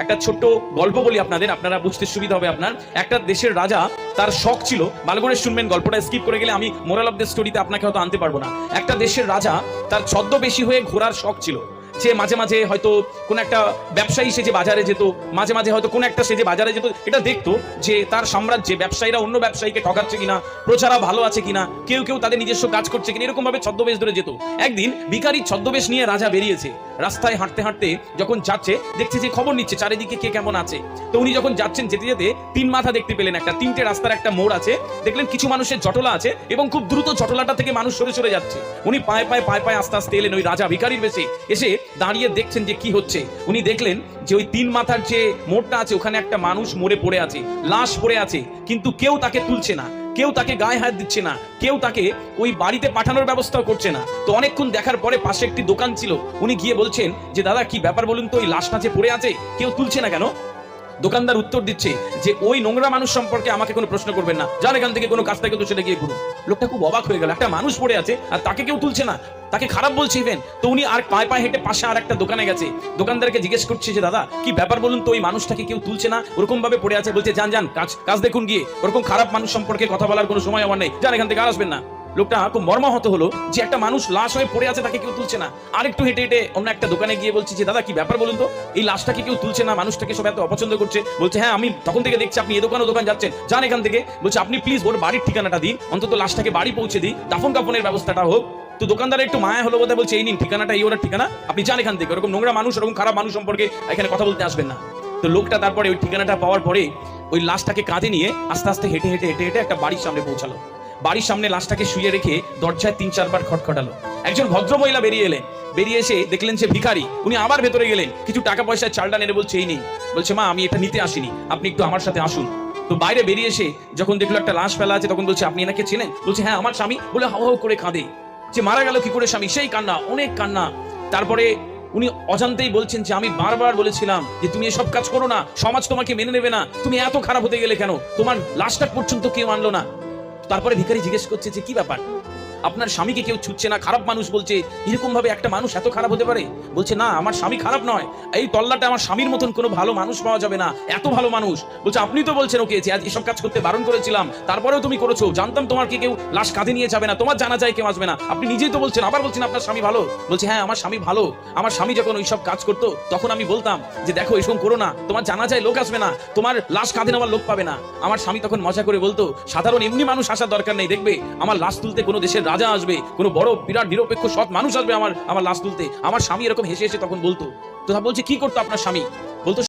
একটা ছোট্ট গল্প বলি আপনাদের, আপনারা বুঝতে সুবিধা হবে আপনার। একটা দেশের রাজা, তার শখ ছিল, ভালো করে শুনবেন, গল্পটা স্কিপ করে গেলে আমি মোরাল অফ দ্য স্টোরিতে আপনাকে হয়তো আনতে পারবো না। একটা দেশের রাজা, তার ছদ্মবেশী হয়ে ঘোরার শখ ছিল। সে মাঝে মাঝে হয়তো কোন একটা ব্যবসায়ী সেজে বাজারে যেত, মাঝে মাঝে হয়তো কোন একটা সেজে বাজারে যেত, এটা দেখতো যে তার সাম্রাজ্যে ব্যবসায়ীরা অন্য ব্যবসায়ীকে ঠকাচ্ছে কিনা, প্রজারা ভালো আছে কিনা, কেউ কেউ তাদের নিজস্ব কাজ করছে কিনা, এরকম ভাবে ছদ্মবেশ ধরে যেত। একদিন ভিখারির ছদ্মবেশ নিয়ে রাজা বেরিয়েছে, রাস্তায় হাঁটতে হাঁটতে যখন যাচ্ছে, দেখছে যে খবর নিচ্ছে চারিদিকে কে কেমন আছে। তো উনি যখন যাচ্ছেন, যেতে যেতে তিন মাথা দেখতে পেলেন, একটা তিনটে রাস্তার একটা মোড় আছে, দেখলেন কিছু মানুষের জটলা আছে এবং খুব দ্রুত জটলাটা থেকে মানুষ সরে সরে যাচ্ছে। উনি পায়ে পায়ে পায়ে পায়ে আস্তে আস্তে এলেন ওই রাজা ভিখারির বেশে, এসে দাঁড়িয়ে দেখছেন যে কি হচ্ছে। উনি দেখলেন যে ওই তিন মাথার যে মোড়টা আছে, ওখানে একটা মানুষ মরে পড়ে আছে, লাশ পড়ে আছে, কিন্তু কেউ তাকে তুলছে না, কেউ তাকে গায়ে হাত দিচ্ছে না, কেউ তাকে ওই বাড়িতে পাঠানোর ব্যবস্থাও করছে না। তো অনেকক্ষণ দেখার পরে পাশে একটি দোকান ছিল, উনি গিয়ে বলছেন যে দাদা কি ব্যাপার বলুন তো, ওই লাশটা যে পড়ে আছে কেউ তুলছে না কেন? দোকানদার উত্তর দিচ্ছে যে ওই নোংরা মানুষ সম্পর্কে আমাকে কোনো প্রশ্ন করবেন না, যান এখান থেকে, কোনো কাজ থাকে তো সেটা গিয়ে করুন। লোকটা খুব অবাক হয়ে গেল, একটা মানুষ পড়ে আছে আর তাকে কেউ তুলছে না, তাকে খারাপ বলছে ইভেন। তো উনি আর পায়ে পায়ে হেঁটে পাশে আর একটা দোকানে গেছে, দোকানদারকে জিজ্ঞেস করছে যে দাদা কি ব্যাপার বলুন তো, ওই মানুষটাকে কেউ তুলছে না, ওরকম ভাবে পড়ে আছে। বলছে যান যান, কাজ দেখুন গিয়ে, ওরকম খারাপ মানুষ সম্পর্কে কথা বলার কোনো সময় আমার নেই, যান এখান থেকে, আর আসবেন না। লোকটা খুব মর্মাহত হলো যে একটা মানুষ লাশ হয়ে পড়ে আছে, তাকে কেউ তুলছে না। আর একটু হেঁটে হেঁটে অন্য একটা দোকানে গিয়ে বলছে যে দাদা কি ব্যাপার বলুন তো, এই লাশটাকে কেউ তুলছে না, মানুষটাকে সব এত অপছন্দ করছে। বলছে হ্যাঁ আমি তখন থেকে দেখছি আপনি এ দোকান যাচ্ছেন, যান এখান থেকে। বলছে আপনি প্লিজ ওর বাড়ির ঠিকানাটা দিন, অন্তত লাশটাকে বাড়ি পৌঁছে দিই, দাফন কাফনের ব্যবস্থাটা হোক। তো দোকানদার একটু মায়া হলো বোধহয়, বলছে এই নিন ঠিকানাটা, এই ওর ঠিকানা, আপনি যান এখান থেকে, ওরকম নোংরা মানুষ, ওরকম খারাপ মানুষ সম্পর্কে এখানে কথা বলতে আসবেন না। তো লোকটা তারপরে ওই ঠিকানাটা পাওয়ার পরে ওই লাশটাকে কাঁধে নিয়ে আস্তে আস্তে হেঁটে হেঁটে হেঁটে হেঁটে একটা বাড়ির সামনে পৌঁছালো। বাড়ির সামনে লাশটাকে শুয়ে রেখে দরজায় ৩-৪ বার খটখটালো। একজন ভদ্র মহিলা বেরিয়ে এলেন, বেরিয়ে এসে দেখলেন যে ভিখারি। উনি আবার ভেতরে গেলেন, কিছু টাকা পয়সার চালটা নেড়ে বলছে এই নেই। বলছে মা আমি এটা নিতে আসিনি, আপনি একটু আমার সাথে আসুন। তো বাইরে বেরিয়ে এসে যখন দেখলো একটা লাশ ফেলা আছে, তখন বলছে আপনি এনাকে চেনেন? বলছে হ্যাঁ আমার স্বামী। বলে হাও হাও করে কাঁদে যে মারা গেল কি করে স্বামী, সেই কান্না, অনেক কান্না। তারপরে উনি অজান্তেই বলছেন যে আমি বারবার বলেছিলাম যে তুমি এসব কাজ করো না, সমাজ তোমাকে মেনে নেবে না, তুমি এত খারাপ হতে গেলে কেন, তোমার লাশটা পর্যন্ত কেউ আনলো না। তারপরে ভিখারি জিজ্ঞেস করছে যে কি ব্যাপার, আপনার স্বামীকে কেউ ছুটছে না, খারাপ মানুষ বলছে, এরকম ভাবে একটা মানুষ এত খারাপ হতে পারে? বলছে না আমার স্বামী খারাপ নয়, এই তল্লাটে আমার স্বামীর মতন কোনো ভালো মানুষ পাওয়া যাবে না, এত ভালো মানুষ। বলছে আপনি তো বলছেন ওকে যে আজ এসব কাজ করতে বারণ করেছিলাম, তারপরেও তুমি করেছো, জানতাম তোমার কি কেউ লাশ কাঁধে নিয়ে যাবে না, তোমার জানা যায় কেউ আসবে না, আপনি নিজেই তো বলছেন, আবার বলছেন আপনার স্বামী ভালো। বলছে হ্যাঁ আমার স্বামী ভালো, আমার স্বামী যখন ওইসব কাজ করতো তখন আমি বলতাম যে দেখো এসব করো না, তোমার জানা যায় লোক আসবে না, তোমার লাশ কাঁধে নেওয়ার লোক পাবে না। আমার স্বামী তখন মজা করে বলতো সাধারণ এমনি মানুষ আসার দরকার নেই, দেখবে আমার লাশ তুলতে কোনো দেশের রাজা আসবে, কোনো বড় বিরাট নিরপেক্ষ সৎ মানুষ আসবে আমার লাশ তুলতে। আমার স্বামী এরকম হেসে হেসে তখন বলতো। তো বলছে কি করতো আপনার স্বামী? বলতো